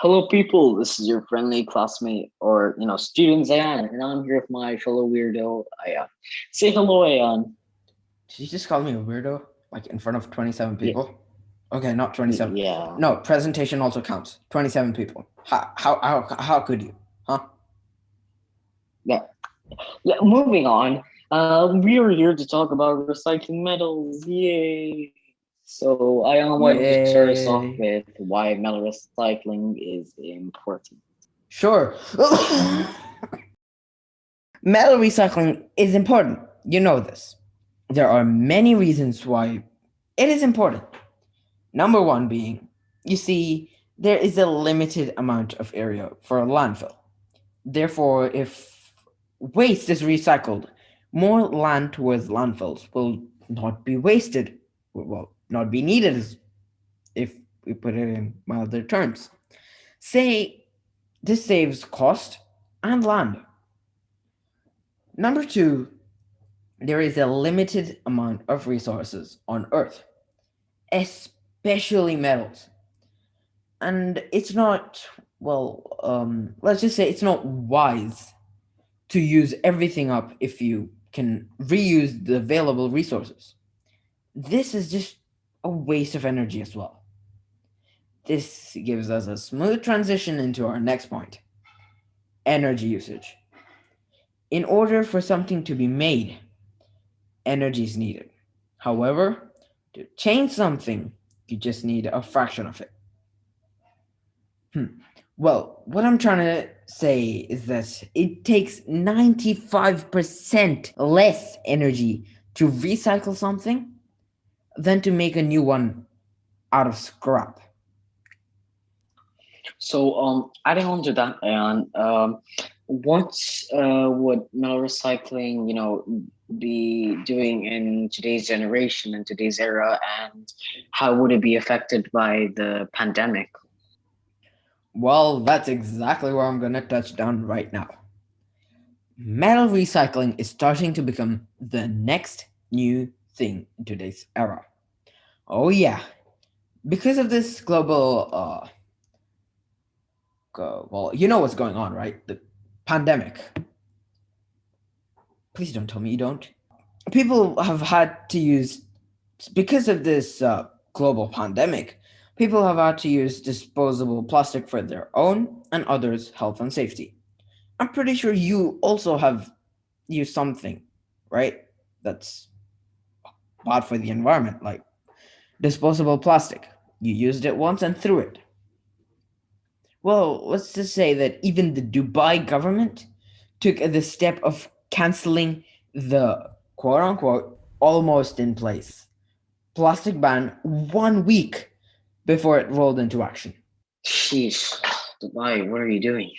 Hello, people. This is your friendly classmate or student Zayan, and I'm here with my fellow weirdo Ayan. Say hello, Ayan. Did you just call me a weirdo? Like in front of 27 Yeah, people? Okay, not 27. yeah, No, presentation also counts. 27 people. How could you? Huh? yeah, yeah. Moving on. We are here to talk about recycling metals. Yay! So, Ayan, why don't you start us off Yay. with why metal recycling is important? Sure. Metal recycling is important. You know this. There are many reasons why it is important. Number one being, you see, there is a limited amount of area for a landfill. Therefore, if waste is recycled, more land towards landfills will not be wasted, well, not be needed, if we put it in milder terms. Say, this saves cost and land. Number two, there is a limited amount of resources on Earth, especially metals. And it's not, let's just say it's not wise to use everything up if you can reuse the available resources. This is just a waste of energy as well. This gives us a smooth transition into our next point: energy usage. In order for something to be made, energy is needed. However, to change something, you just need a fraction of it. Hmm. Well, what I'm trying to say is that it takes 95% less energy to recycle something than to make a new one out of scrap. So, adding on to that, and what would metal recycling, be doing in today's generation and today's era, and how would it be affected by the pandemic? Well, that's exactly where I'm going to touch down right now. Metal recycling is starting to become the next new thing in today's era. Oh, yeah. Because of this global, you know what's going on, right? The pandemic. Please don't tell me you don't. People have had to use, because of this global pandemic, people have had to use disposable plastic for their own and others' health and safety. I'm pretty sure you also have used something, right? That's bad for the environment, like disposable plastic. You used it once and threw it. Well, let's just say that even the Dubai government took the step of canceling the quote unquote almost in place plastic ban 1 week before it rolled into action. Sheesh, Dubai, what are you doing?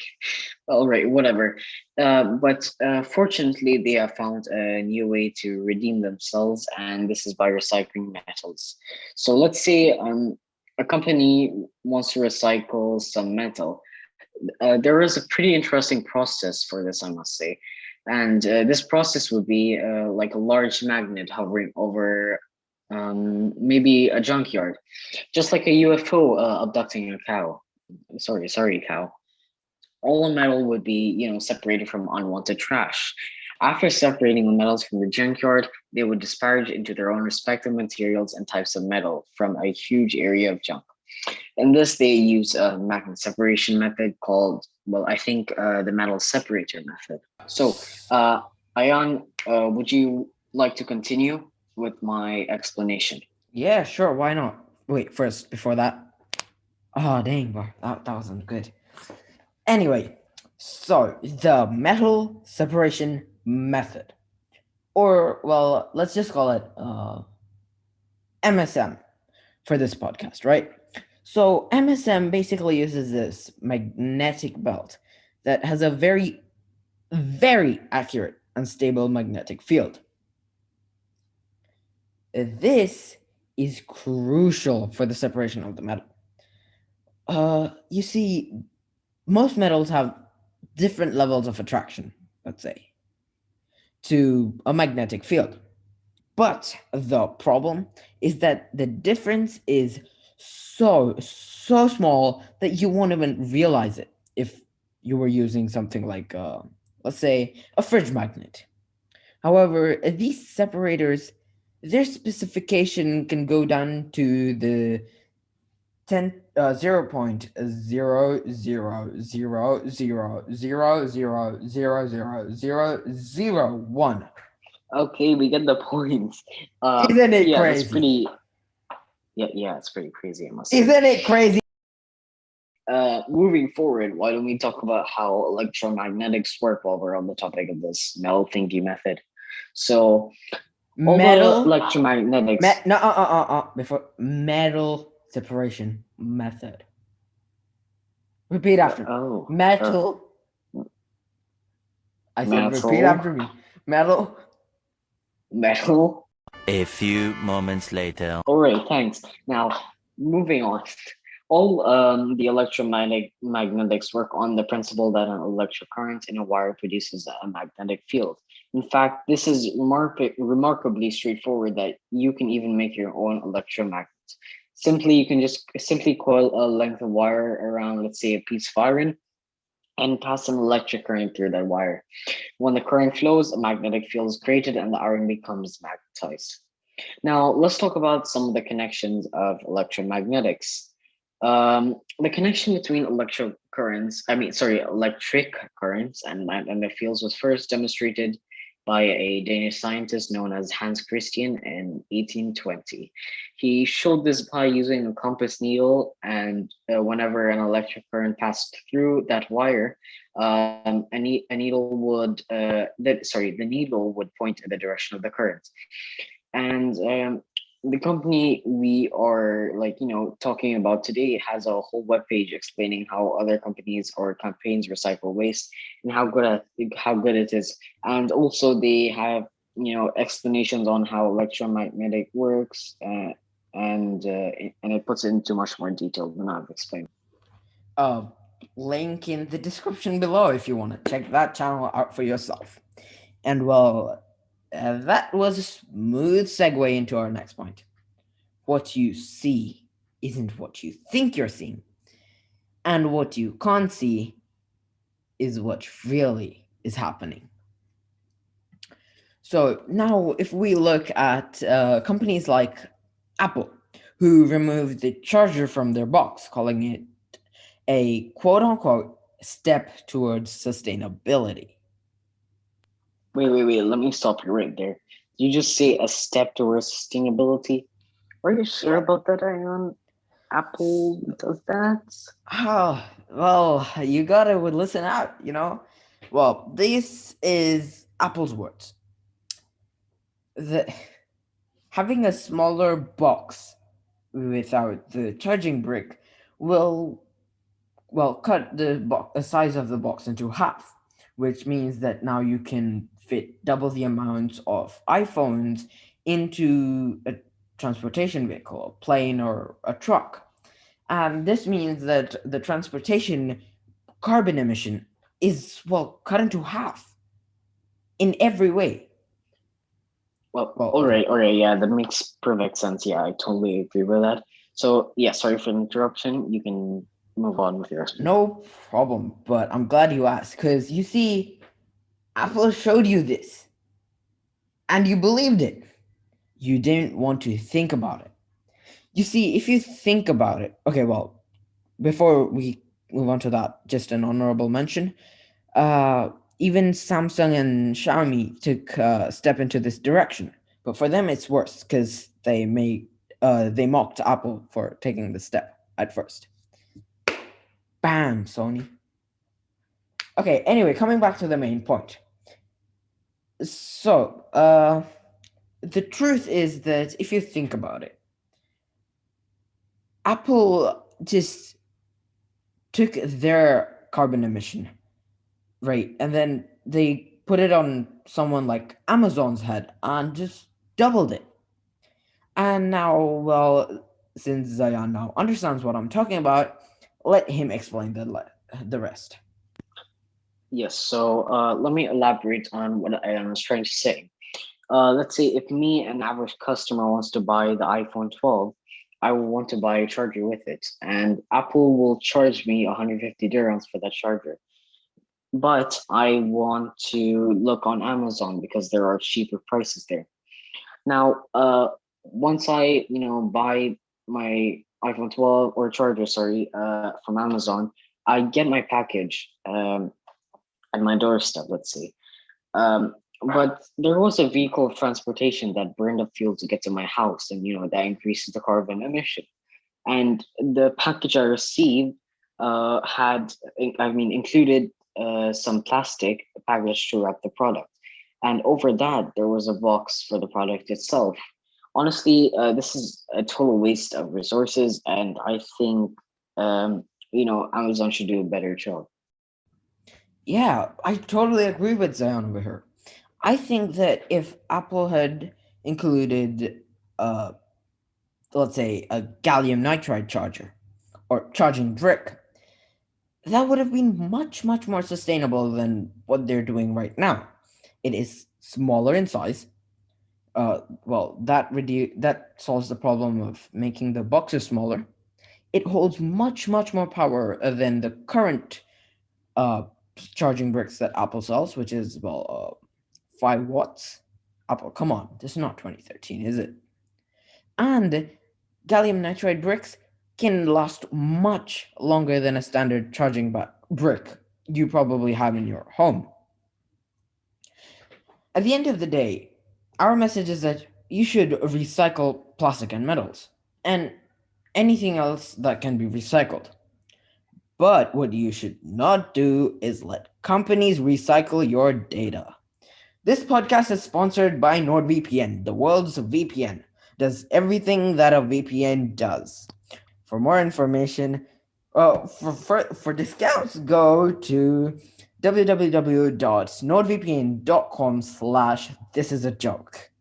All right, whatever. But fortunately, they have found a new way to redeem themselves, and this is by recycling metals. So let's say a company wants to recycle some metal. There is a pretty interesting process for this, I must say. And this process would be like a large magnet hovering over maybe a junkyard, just like a UFO abducting a cow. Sorry, cow. All the metal would be, separated from unwanted trash. After separating the metals from the junkyard, they would disparage into their own respective materials and types of metal from a huge area of junk. In this, they use a magnet separation method called, well, I think the metal separator method. So, Ayan, would you like to continue with my explanation? Yeah, sure, why not? Wait, first, before that. Oh, dang, bro. That wasn't good. Anyway, so the metal separation method. Or, well, let's just call it MSM for this podcast, right? So, MSM basically uses this magnetic belt that has a very, very accurate and stable magnetic field. This is crucial for the separation of the metal. You see, most metals have different levels of attraction, let's say, to a magnetic field. But the problem is that the difference is so small that you won't even realize it if you were using something like let's say a fridge magnet. However, these separators, their specification can go down to the 0.00000000001. Okay, we get the points. Isn't it Yeah, that's crazy? pretty. Yeah, it's pretty crazy, I must say. Isn't it crazy? Moving forward, why don't we talk about how electromagnetics work while we're on the topic of this metal thingy method? So, all the Metal, electromagnetics. no, before metal separation method. Repeat after me. Oh, Metal. I said repeat metal, after me. Metal. metal. A few moments later. All right, thanks. Now, moving on. All the electromagnetic magnetics work on the principle that an electric current in a wire produces a magnetic field. In fact, this is remarkably straightforward that you can even make your own electromagnets. Simply, you can just simply coil a length of wire around, let's say, a piece of iron and pass an electric current through that wire. When the current flows, a magnetic field is created and the iron becomes magnetized. Now, let's talk about some of the connections of electromagnetics. The connection between electric currents and magnetic fields was first demonstrated by a Danish scientist known as Hans Christian in 1820. He showed this by using a compass needle, and whenever an electric current passed through that wire, a needle would the needle would point in the direction of the current. And the company we are talking about today has a whole web page explaining how other companies or campaigns recycle waste and how good it is. And also they have explanations on how electromagnetic works, and it puts it into much more detail than I've explained. Uh, Link in the description below if you want to check that channel out for yourself. And well, that was a smooth segue into our next point. What you see isn't what you think you're seeing, and what you can't see is what really is happening. So now, if we look at companies like Apple, who removed the charger from their box, calling it a quote unquote step towards sustainability. Wait. Let me stop you right there. You just say a step towards sustainability. Are you sure about that, Ion? Apple does that? Oh, well, you gotta listen out, you know? Well, this is Apple's words. The, Having a smaller box without the charging brick will, well, cut the size of the box into half, which means that now you can fit double the amount of iPhones into a transportation vehicle, a plane or a truck. And this means that the transportation carbon emission is, well, cut into half in every way. Well, Well, okay. all right, yeah, that makes perfect sense. Yeah, I totally agree with that. So, yeah, sorry for the interruption. You can move on with your explanation. No problem, but I'm glad you asked because you see, Apple showed you this and you believed it. You didn't want to think about it. You see, if you think about it, okay, well, before we move on to that, just an honorable mention. Even Samsung and Xiaomi took a step into this direction, but for them it's worse because they mocked Apple for taking the step at first. Bam, Sony. Okay, anyway, coming back to the main point. So, the truth is that if you think about it, Apple just took their carbon emission rate and then they put it on someone like Amazon's head and just doubled it. And now, well, since Zayan now understands what I'm talking about, let him explain the rest. Yes, so let me elaborate on what I was trying to say. Let's say if me, an average customer, wants to buy the iPhone 12, I will want to buy a charger with it, and Apple will charge me 150 dirhams for that charger. But I want to look on Amazon because there are cheaper prices there. Now, once I buy my iPhone 12 or charger, sorry, from Amazon, I get my package at my doorstep. Let's say. But there was a vehicle of transportation that burned up fuel to get to my house, and that increases the carbon emission. And the package I received included some plastic package to wrap the product, and over that there was a box for the product itself. Honestly, this is a total waste of resources, and I think Amazon should do a better job. Yeah, I totally agree with Zion over here. I think that if Apple had included, uh, let's say, a gallium nitride charger or charging brick, that would have been much, much more sustainable than what they're doing right now. It is smaller in size. That solves the problem of making the boxes smaller. It holds much, much more power than the current uh, charging bricks that Apple sells, which is 5 watts. Apple, come on, this is not 2013, is it? And gallium nitride bricks can last much longer than a standard charging brick you probably have in your home. At the end of the day, our message is that you should recycle plastic and metals and anything else that can be recycled. But what you should not do is let companies recycle your data. This podcast is sponsored by NordVPN, the world's VPN. Does everything that a VPN does. For more information, for discounts, go to www.nordvpn.com/this is a joke.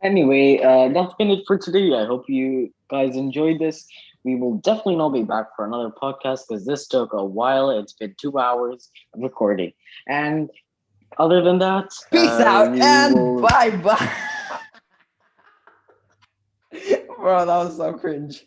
Anyway, that's been it for today. I hope you guys enjoyed this. We will definitely not be back for another podcast because this took a while. It's been 2 hours of recording. And other than that, Peace out we and will. bye bye. Bro, that was so cringe.